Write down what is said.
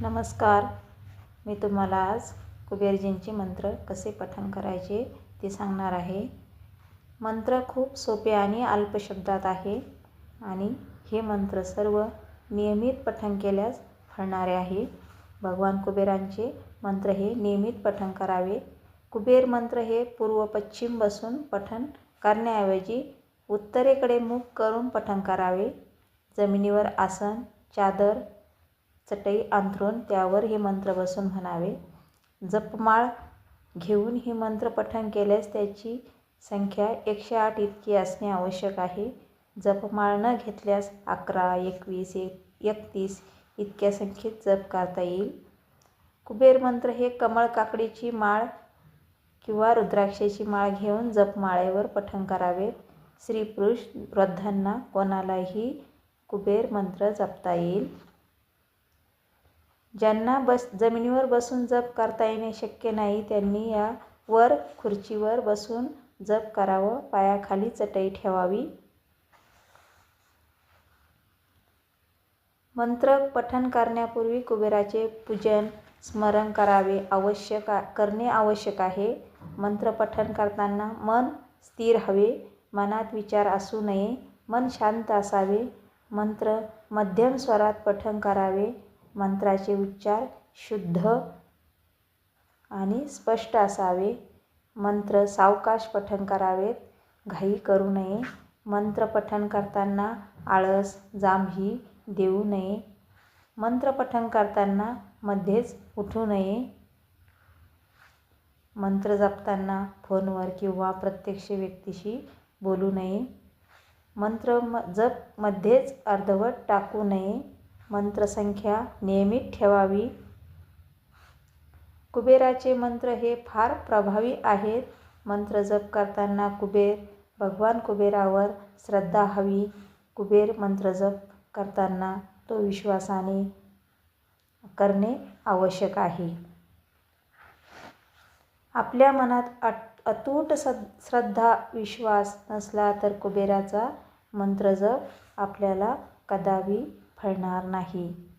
नमस्कार. मी तुम्हाला आज कुबेरजींचे मंत्र कसे पठण करायचे ते सांगणार आहे. मंत्र खूप सोपे आणि अल्प शब्दात आहे आणि हे मंत्र सर्व नियमित पठण केल्यास फळणारे आहे. भगवान कुबेरांचे मंत्र हे नियमित पठण करावे. कुबेर मंत्र हे पूर्व पश्चिम बसून पठण करण्याऐवजी उत्तरेकडे मुख करून पठण करावे. जमिनीवर आसन, चादर, चटई अंथरून त्यावर हे मंत्र बसून म्हणावे. जपमाळ घेऊन हे मंत्र पठण केल्यास त्याची संख्या 108 इतकी असणे आवश्यक आहे. जपमाळ न घेतल्यास 11, 21, 31 इतक्या संख्येत जप करता येईल. कुबेर मंत्र हे कमळ काकडीची माळ किंवा रुद्राक्षाची माळ घेऊन जपमाळेवर पठण करावेत. स्त्री-पुरुष वृद्धांना कोणालाही कुबेर मंत्र जपता येईल. ज्यांना जमिनीवर बसून जप करता येणे शक्य नाही त्यांनी या वर खुर्चीवर बसून जप करावं. पायाखाली चटई ठेवावी. मंत्र पठण करण्यापूर्वी कुबेराचे पूजन स्मरण करणे आवश्यक आहे. मंत्र पठण करताना मन स्थिर हवे. मनात विचार असू नये. मन शांत असावे. मंत्र मध्यम स्वरात पठण करावे. मंत्राचे उच्चार शुद्ध आणि स्पष्ट असावे. मंत्र सावकाश पठण करावेत. घाई करू नये. मंत्र पठण करताना आळस, जांभी देऊ नये. मंत्र पठण करताना मध्येच उठू नये. मंत्र जपताना फोनवर किंवा प्रत्यक्ष व्यक्तीशी बोलू नये. मंत्र जप मध्येच अर्धवट टाकू नये. मंत्र संख्या नियमित ठेवावी. कुबेराचे मंत्र हे फार प्रभावी आहेत. मंत्र जप करताना भगवान कुबेरावर श्रद्धा हवी. कुबेर मंत्र जप करताना तो विश्वासाने करणे आवश्यक आहे. आपल्या मनात अतूट श्रद्धा विश्वास नसला तर कुबेराचा मंत्र जप आपल्याला कदापि फळणार नाही.